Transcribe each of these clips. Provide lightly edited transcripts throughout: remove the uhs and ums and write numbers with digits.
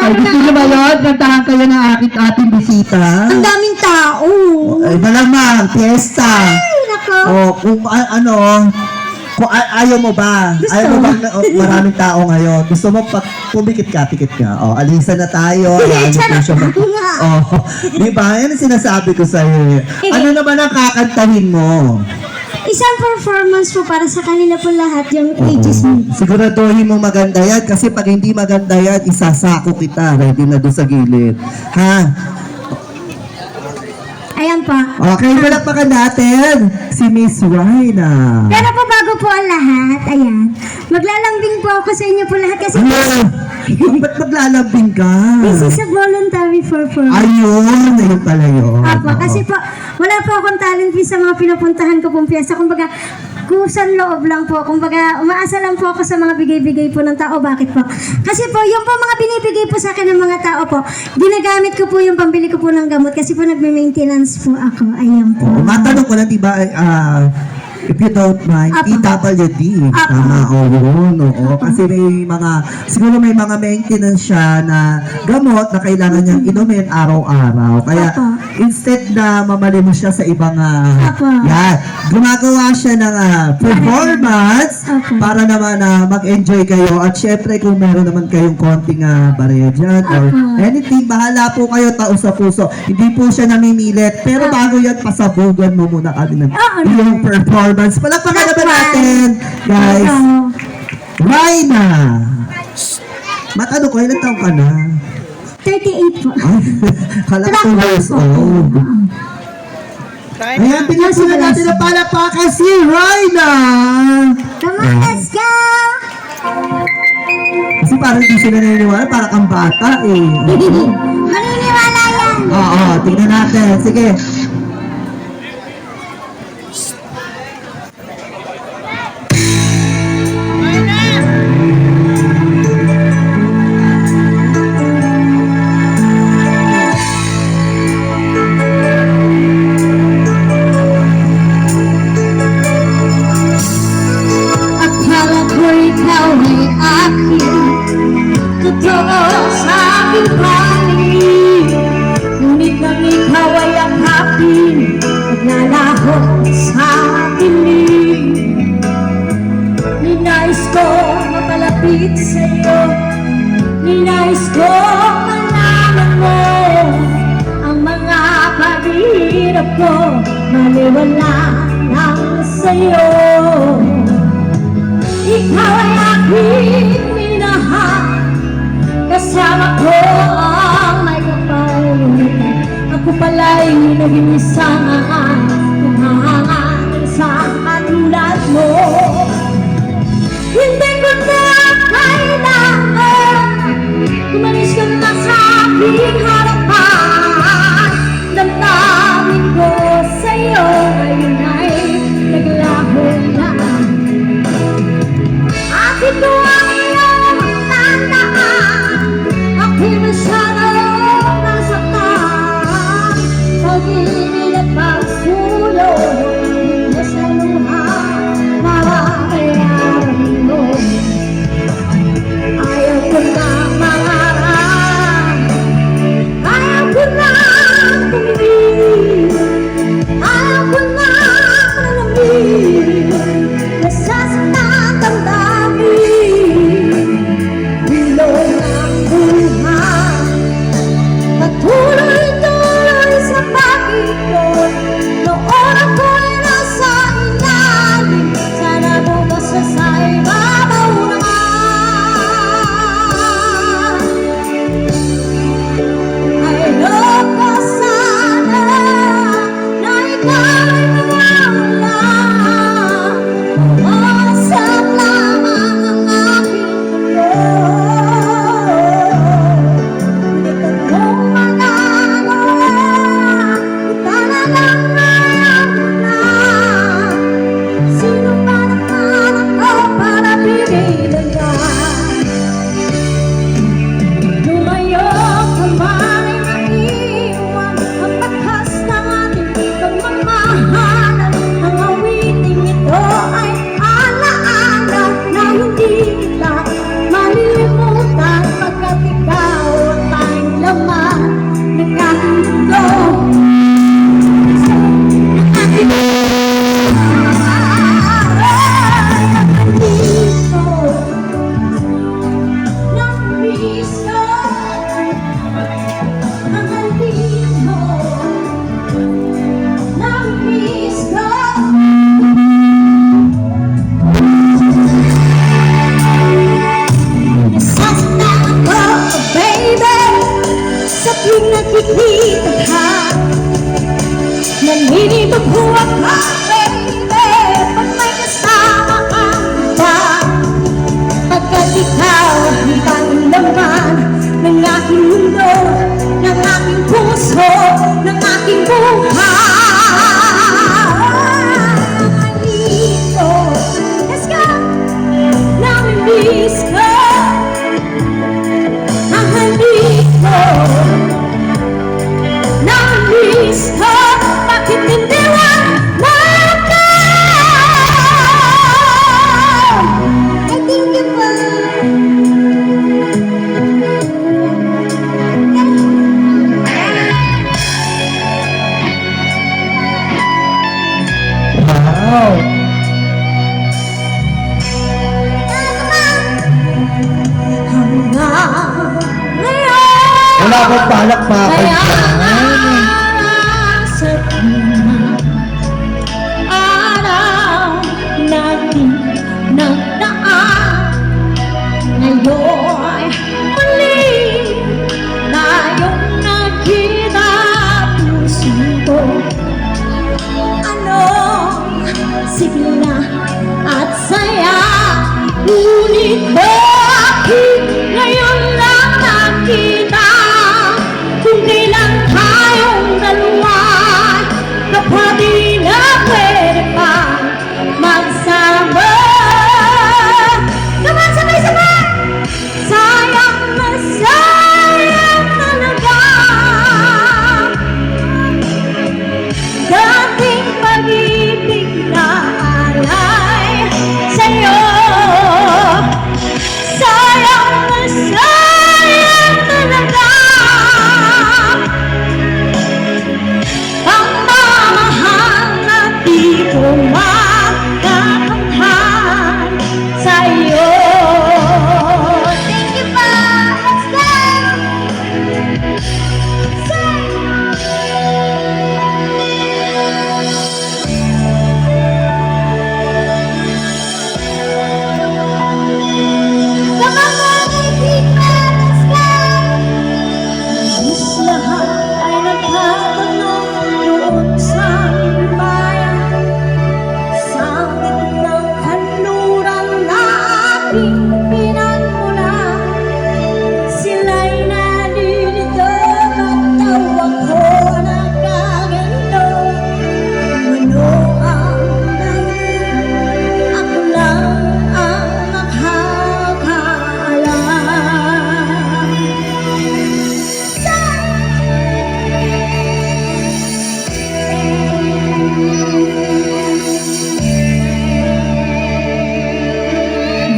Ay, gusto niyo ba yun? Kantahan kayo ng ating bisita. Ang daming tao. Ay, malamang, fiesta. Ay, nako. O, kung ayaw mo ba? Gusto. Ayaw mo ba maraming tao ngayon? Gusto mo pag pumikit ka, pikit ka. O, alisa na tayo. Charot. O, di ba? Yan ang sinasabi ko sa'yo. Ano naman ang kakantahin mo? Isang performance po para sa kanila po lahat yung ages mo. Siguraduhin mo maganda yan kasi pag hindi maganda yan, isasako kita. Ready na doon sa gilid. Ha? Ayan pa. Okay, palakpakan natin si Miss Rhina. Pero po bago po ang lahat, ayan, maglalambing po ako sa inyo po lahat kasi Ba't maglalambing ka? this is a voluntary performance. Ayun, ayun pala yun. Apo, kasi po, wala po akong talent fee sa mga pinupuntahan ko pong piyesta. Kumbaga, kusan loob lang po. Kumbaga, umaasa lang po ako sa mga bigay-bigay po ng tao. Bakit po? Kasi po, yung po mga binibigay po sa akin ng mga tao po, ginagamit ko po yung pambili ko po ng gamot kasi po nagme-maintenance po ako. Ayan po. Oo, matanong ko lang, diba, if you don't mind, Apo. PWD. Apo. Tama, oo, oo. Kasi may mga, siguro may mga maintenance siya na gamot na kailangan niyang inumin araw-araw. Kaya, Apo. instead na mamali mo siya sa ibang, Apo. yan, gumagawa siya ng performance Apo. para naman mag-enjoy kayo. At syempre, kung meron naman kayong konting barya dyan or Apo. anything, bahala po kayo, tao sa puso. Hindi po siya namimilit. Pero bago yan, pasabugan mo muna kami ng Oo, iyong performance. Palakpakan naman natin, guys. Oo. Rhina! Matanong ko, ilang taong ka na? 38 po. Ay, kala ko 2 years old. Ayan, bigyan po na natin ang palakpakan si Rhina! Come on, let's go! Kasi parang hindi sila naniniwala, parang kang bata eh. Maniniwala yan! Oo, tingnan natin. Sige. Akala ko ikaw ay akin, totoo sa aking panig. Ngunit nang ikaw ay akapin, naglalaho sa dilim. Ninais ko mapalapit sa'yo, ninais ko malaman mo ang mga paghihirap ko, maliwala lang sa'yo. Ikaw ay aking minahal, kasama ko ang may kapal. Ako pala'y naging isang tumangan sa katulad mo. Hindi ko na kailangan tumalis ka na sa aking harapan. Damdamin ko sa'yo ngayon ay naglaho na. Akin ko ang iyong tandaan, ako'y masyadong nasaktan. Pag-ibig at pagsulong mo sa luha, marayaran mo. Ayaw ko na mangarap, Nagtitita ka, naninibaghuwag ka, baby, pag may kasama ka ba? Pagkat ikaw ang panlaman ng aking mundo, ng aking puso, ng aking buhay. Dito, let's go! Namimiss ko ang halika. Namimiss ko, bakit hindi wala? I think you Wow! Wala akong palakpakan kaya dyan. sa araw natin nagdaan, ngayon muli tayong nagkita. Puso ko, anong sigla at saya, ngunit bakit ngayon lang nakita? Kung kailan tayong dalawa, kapag di na pwede pa magsama. Come on, sabay-sabay! Sayang na sayang talaga dating pag-ibig na alay sa'yo. Sayang na sayang talaga ang mamahal na di ko makakamtan sa'yo. Thank you pa! Let's go! Come on, Pilipinas! Let's go! Halos lahat ay nagtatanong doon sa aming bayan, sa gitnang kanluran na aking pinagmulan. Sila'y nalilito at tawa ko nagkaganto. Ano ang dahilan? Ako lang ang nakakaalam.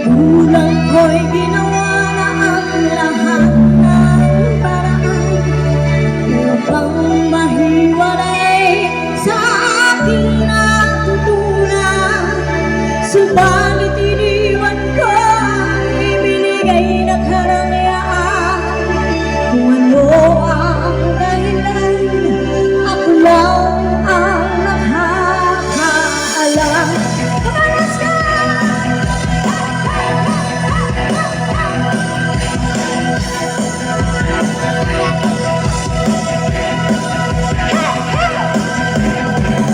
Kulang ko'y ginawa na ang lahat ng paraan upang mahiwalay sa aking natutunan. Subalit iniwan ko ang ibinigay na karangyaan. Kung ano ang dahilan, ako lang ang nakakaalam. Come on, let's go!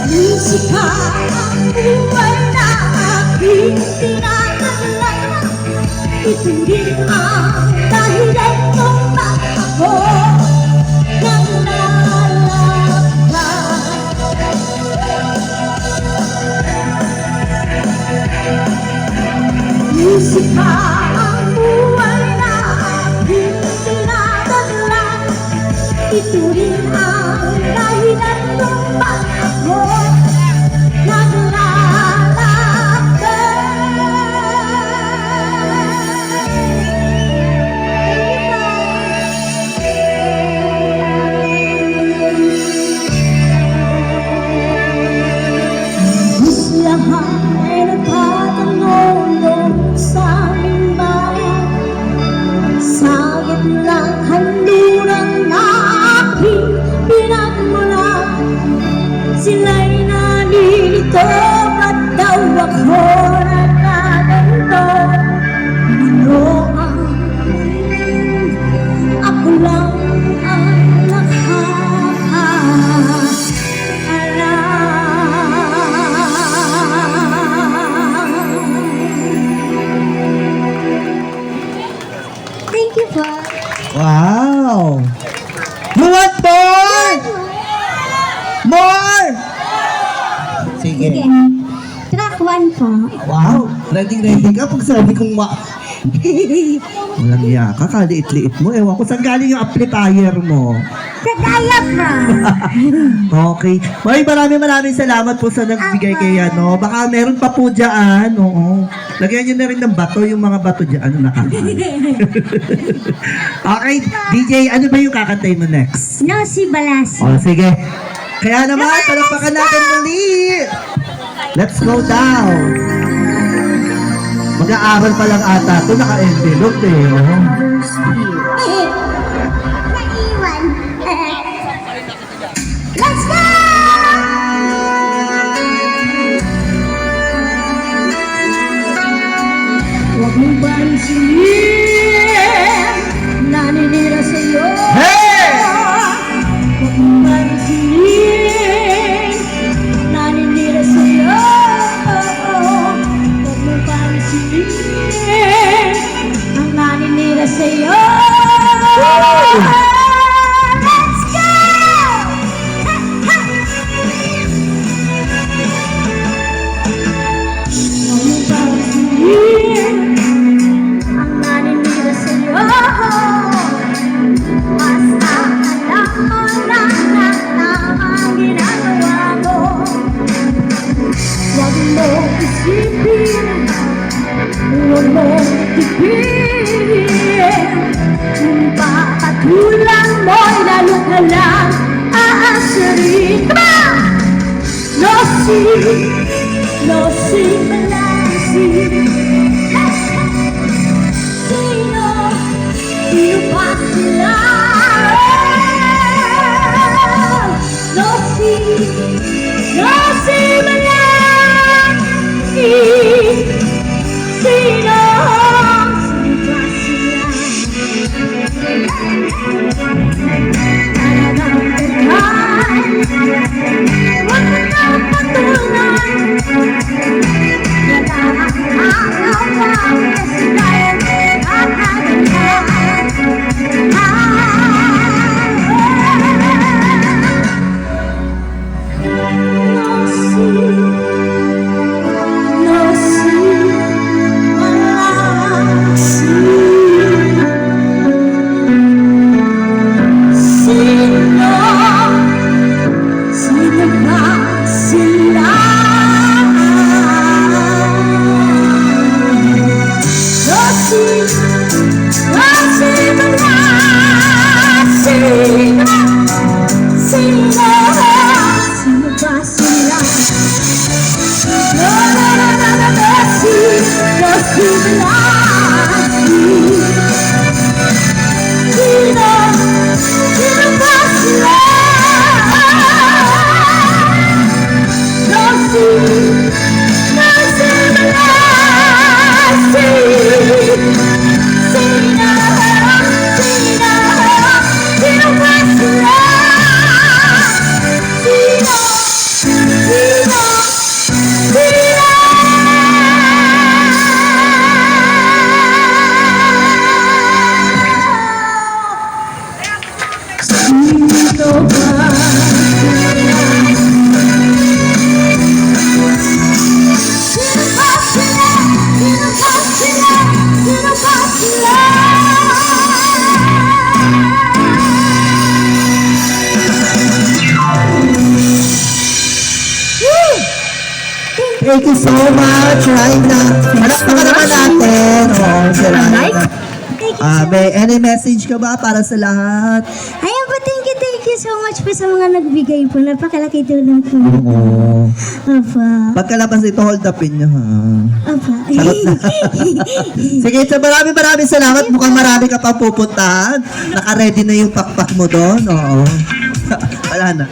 Musika ang buhay na aking tinataglan. Ito rin ang dahilan kung bakit ako nanlalakbay. Musika ang buhay na aking tinataglan. Ito rin ang dahilan kung bakit ako lahat ay nagtatanong sa aming bayan, sa gitnang kanluran na aking pinagmulan. Sila'y nalilito at daw ako nagkaganto. Ano ang ako lang ang nakakaalam. Wow! You want more? More! Sige. Sige. Track 1 po. Wow! Ready ka pag sabi kong walang iya ka, kaliit-liit mo. Ewan ko, saan galing yung amplifier mo? Sa diaphragm. Okay. Maraming salamat po sa nagbigay kay ano. Baka meron pa po dyan. Oo. Lagyan nyo na rin ng bato, yung mga bato dyan. Ano nakakain? Okay, DJ, ano ba yung kakantay mo next? No, si Balas. O, sige. Kaya naman, palakpakan natin muli. Let's go down. Mag-aaral pa lang ata. Ito naka-envelope eh. Oh. Naiwan. Let's go! Huwag mong pansinin, naninira sa'yo. Hey! Huwag mong pansinin, naninira sa'yo. Huwag mong pansinin, ang naninira sa'yo. Let's go! Huwag mong pansinin, ang naninira sa'yo. Basta alam mo lang na tamang ginagawa mo. Huwag mo isipin, huwag mo tipin. Kung papatulan mo'y lalo ka lang aasarin. Come on! No see, no see, balansin. Sino ba sila? No see, balansin. Sino ba sila? Huwag mo nang patulan. Sino ba sila? Thank you so much, Raina. Hanap pa ka naman natin. Oo, salamat. May any message ka ba para sa lahat? Ayan po, thank you so much po sa mga nagbigay po. Napakalaki tulong po. Oo. Apa. Pagkalabas ito, hold upin nyo, ha? Apa. Sagot na. Sige, so maraming salamat. Mukhang marami ka pa pupuntahan. Naka-ready na yung pakpak mo doon. Oo. Wala na.